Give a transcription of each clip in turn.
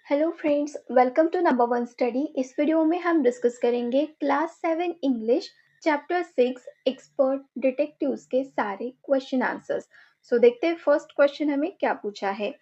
Hello friends, welcome to number one study. इस video में हम डिस्कस करेंगे class 7 English chapter 6 expert detectives के सारे क्वेश्चन आंसर्स। सो देखते हैं फर्स्ट क्वेश्चन हमें क्या पूछा है।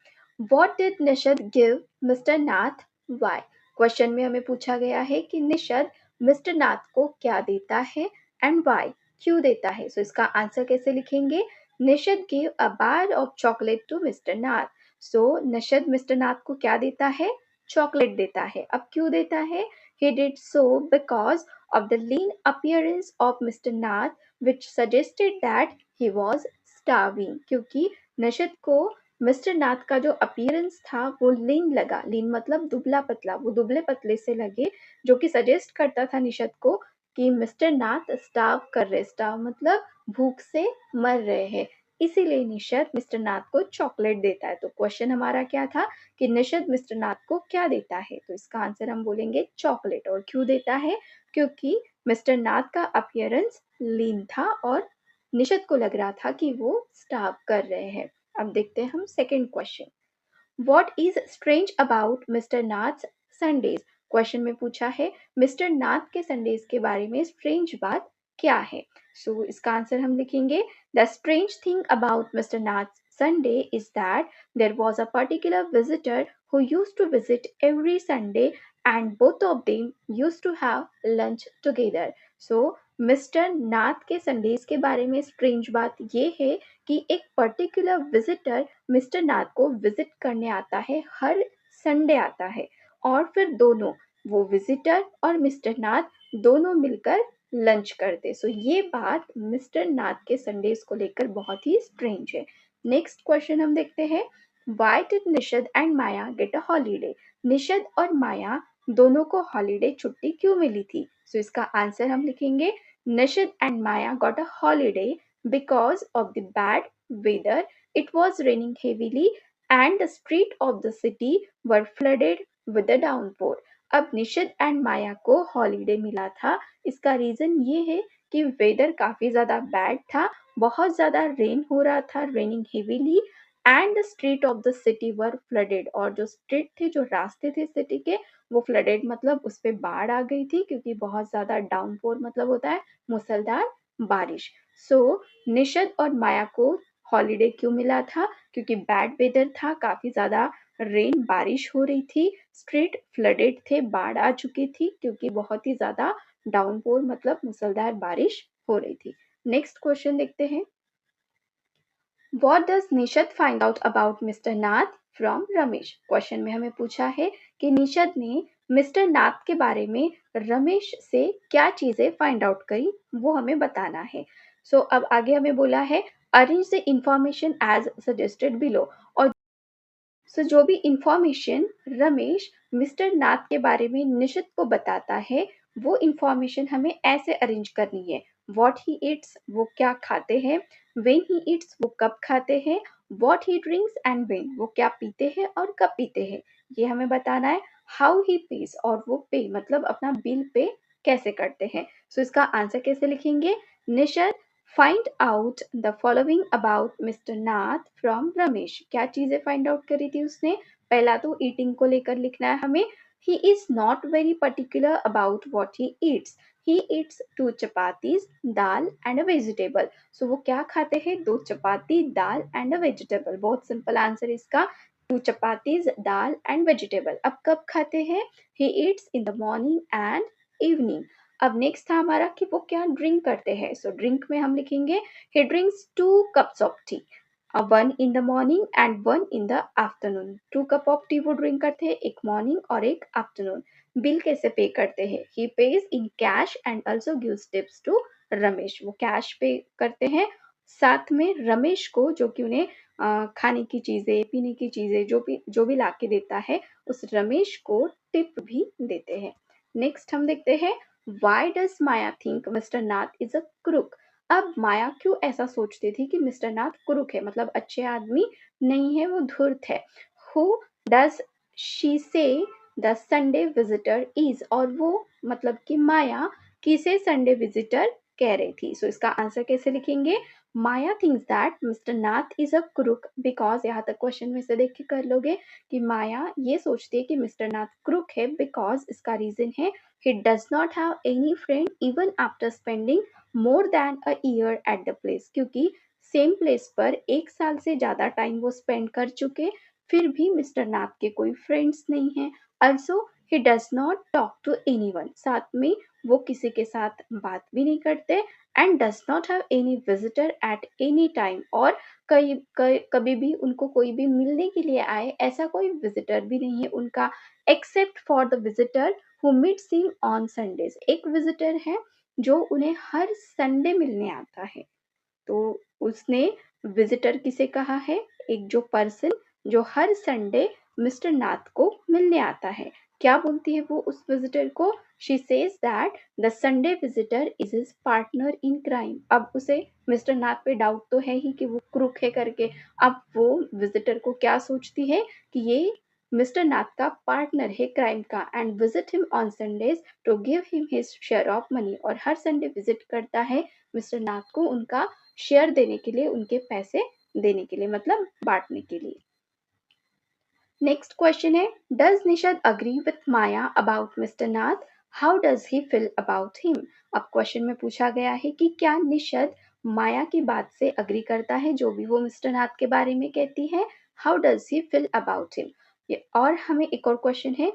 What did Nishad give Mr Nath why. Question में हमें पूछा गया है कि निशद मिस्टर नाथ को क्या देता है एंड व्हाई, क्यों देता है। सो इसका आंसर कैसे लिखेंगे। Nishad give a bar of chocolate to Mr Nath. So Nishad Mr Nath को क्या देता है, चॉकलेट देता है। अब क्यों देता है। he did so because of the lean appearance of Mr. Nath which suggested that he was starving। क्योंकि नशद को मिस्टर नाथ का जो अपीयरेंस था वो लीन लगा। लीन मतलब दुबला पतला, वो दुबले पतले से लगे, जो कि सजेस्ट करता था निशद को कि मिस्टर नाथ स्टार्व कर रहे। स्टार्व मतलब भूख से मर रहे हैं, इसीलिए निशद मिस्टर नाथ को चॉकलेट देता है। तो क्वेश्चन हमारा क्या था कि निशद मिस्टर नाथ को क्या देता है। तो इसका आंसर हम बोलेंगे चॉकलेट। और क्यों देता है, क्योंकि मिस्टर नाथ का अपीयरेंस लीन था और निशद को लग रहा था कि वो स्टार्व कर रहे हैं। अब देखते हैं हम second question. What is strange about mister Nath Sundays. Question में पूछा है मिस्टर नाथ के संडेज के बारे में स्ट्रेंज बात क्या है। सो इसका आंसर हम लिखेंगे the strange thing about Mr Nath Sunday is that there was a particular visitor who used to visit every Sunday and both of them used to have lunch together। So Mr Nath के Sundays के बारे में strange बात ये है कि एक particular visitor mister Nath को विजिट करने आता है, हर संडे आता है, और फिर दोनों, वो विजिटर और मिस्टर नाथ दोनों मिलकर लंच करते। सो ये बात मिस्टर नाथ के संडेज को लेकर बहुत ही स्ट्रेंज है। नेक्स्ट क्वेश्चन हम देखते हैं। Why did Nishad and Maya get a holiday. Nishad और माया दोनों को हॉलीडे छुट्टी क्यों मिली थी। सो इसका आंसर हम लिखेंगे Nishad and Maya got a holiday because of the bad weather। It was raining heavily and the streets of the city were flooded with a downpour। अब निशिद एंड माया को हॉलीडे मिला था, इसका रीजन ये है कि वेदर काफी ज्यादा बैड था, बहुत ज्यादा रेन हो रहा था, raining heavily, and the street of the city were flooded. और जो स्ट्रीट थे, जो रास्ते थे सिटी के, वो फ्लडेड मतलब उस पर बाढ़ आ गई थी, क्योंकि बहुत ज्यादा डाउनपोर मतलब होता है मूसलधार बारिश। सो निशद और माया को हॉलीडे क्यों मिला था, क्योंकि बैड वेदर था, काफी ज्यादा रेन बारिश हो रही थी, स्ट्रीट फ्लडेड थे, बाढ़ आ चुकी थी, क्योंकि बहुत ही ज्यादा डाउनपोर मतलब मूसलधार बारिश हो रही थी। नेक्स्ट क्वेश्चन देखते हैं। What does निशद find out about mister Nath from Ramesh. Question में हमें पूछा है कि निशद ने मिस्टर नाथ के बारे में रमेश से क्या चीजें फाइंड आउट करी, वो हमें बताना है। सो अब आगे हमें बोला है arrange the information as suggested below. और जो भी इंफॉर्मेशन रमेश मिस्टर नाथ के बारे में निशित को बताता है, वो इंफॉर्मेशन हमें ऐसे अरेंज करनी है। वॉट ही ईट्स, वो क्या खाते हैं। वेन ही ईट्स, वो कब खाते हैं। What he drinks and when, वो क्या पीते हैं और कब पीते हैं, ये हमें बताना है। हाउ ही पेज, और वो पे मतलब अपना बिल पे कैसे करते हैं। सो इसका आंसर कैसे लिखेंगे। Nishad find out the following about Mr Nath from Ramesh. क्या चीजें फाइंड आउट करी थी उसने। पहला तो ईटिंग को लेकर लिखना है हमें। He is not very particular about what he eats. He eats 2 chapatis dal and a vegetable. सो वो क्या खाते हैं, 2 chapati dal and a vegetable. बहुत सिंपल आंसर इसका, 2 चपातीज दाल एंड वेजिटेबल। अब कब खाते हैं। He eats in the morning and evening. अब नेक्स्ट था हमारा कि वो क्या ड्रिंक करते हैं। सो ड्रिंक में हम लिखेंगे ही drinks 2 cups of T, 1 in the morning and 1 in the afternoon। 2 cup of T वो ड्रिंक करते हैं, एक मॉर्निंग और एक आफ्टरनून। बिल कैसे पे करते हैं। He pays in cash and also gives tips to Ramesh. वो कैश पे करते हैं, साथ में रमेश को, जो कि उन्हें खाने की चीजें पीने की चीजें जो भी ला के देता है, उस रमेश को टिप भी देते हैं। नेक्स्ट हम देखते हैं why does Maya think mister Nath is a crook. अब माया क्यों ऐसा सोचती थी कि मिस्टर नाथ क्रुक है, मतलब अच्छे आदमी नहीं है, वो धूर्त है। हु डज शी से द संडे विजिटर इज, और वो मतलब कि माया किसे संडे विजिटर कह रही थी। सो इसका आंसर कैसे लिखेंगे? Maya thinks that Mr Nath is a crook because, यहाँ तक क्वेश्चन में से देख के कर लोगे कि माया ये सोचती है कि मिस्टर नाथ क्रुक है बिकॉज इसका रीजन है he does not have any friend even after spending more than a year at the place, क्योंकि सेम प्लेस पर 1 साल से ज्यादा टाइम वो स्पेंड कर चुके, फिर भी मिस्टर नाथ के कोई फ्रेंड्स नहीं है। also he does not talk to anyone, साथ में वो किसी के साथ बात भी नहीं करते, and does not have any visitor at any time, और कभी भी उनको कोई भी मिलने के लिए आए ऐसा कोई विजिटर भी नहीं है उनका, except for the visitor who meets him on Sundays. एक विजिटर है जो उन्हें हर संडे मिलने आता है। तो उसने विजिटर किसे कहा है? एक जो पर्सन जो हर संडे मिस्टर नाथ को मिलने आता है। क्या बोलती है वो उस विजिटर को? She says that the Sunday visitor is his partner in crime. अब उसे मिस्टर नाथ पे डाउट तो है ही कि वो क्रूक है करके। अब वो विजिटर को क्या सोचती है कि ये मिस्टर नाथ का पार्टनर है क्राइम का, and visit him on Sundays to give him his share of money, और हर संडे विजिट करता है मिस्टर नाथ को उनका शेयर देने के लिए, उनके पैसे देने के लिए, मतलब बांटने के लिए। नेक्स्ट क्वेश्चन है, does Nishad agree with Maya about Mr Nath? How does he feel about him? अब क्वेश्चन में पूछा गया है कि क्या निशद माया की बात से अग्री करता है जो भी वो मिस्टर नाथ के बारे में कहती है? How does he feel about him? और हमें एक और क्वेश्चन है,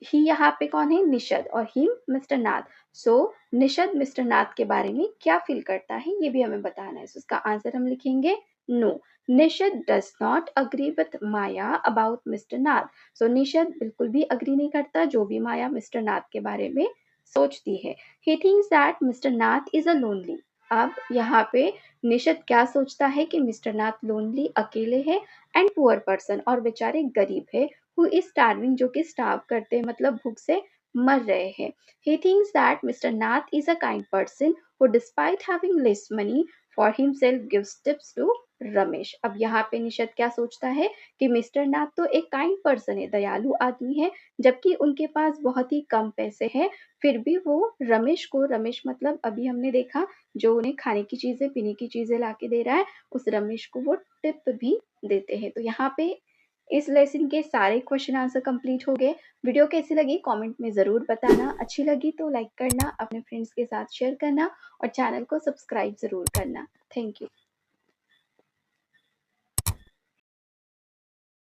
ही यहाँ पे कौन है? निशद, और ही mister Nath. So निशद mister Nath के बारे में क्या फील करता है ये भी हमें बताना है। सो इसका आंसर हम लिखेंगे no, Nishad does not agree with Maya about Mr Nath. So Nishad बिल्कुल भी अग्री नहीं करता जो भी माया मिस्टर नाथ के बारे में सोचती है। He thinks that Mr Nath is a lonely. अब यहाँ पे निशद क्या सोचता है कि मिस्टर नाथ लोनली, अकेले है, एंड पुअर पर्सन, और बेचारे गरीब है, who is starving, जो कि स्टार्व करते हैं मतलब भूख से मर रहे हैं। He thinks that Mr. Nath is a kind person who despite having less money for himself gives tips to Ramesh. अब यहाँ पे निशद क्या सोचता है कि मिस्टर नाथ तो एक काइंड पर्सन है, दयालु आदमी है, जबकि उनके पास बहुत ही कम पैसे हैं, फिर भी वो रमेश को, रमेश मतलब अभी हमने देखा जो उन्हें खाने की चीजें पीने की चीजें ला के दे रहा है, उस रमेश को वो टिप भी देते हैं। तो यहाँ पे इस लेसन के सारे क्वेश्चन आंसर कंप्लीट हो गए। वीडियो कैसी लगी कमेंट में ज़रूर बताना, अच्छी लगी तो लाइक करना, अपने फ्रेंड्स के साथ शेयर करना और चैनल को सब्सक्राइब ज़रूर करना। Thank you.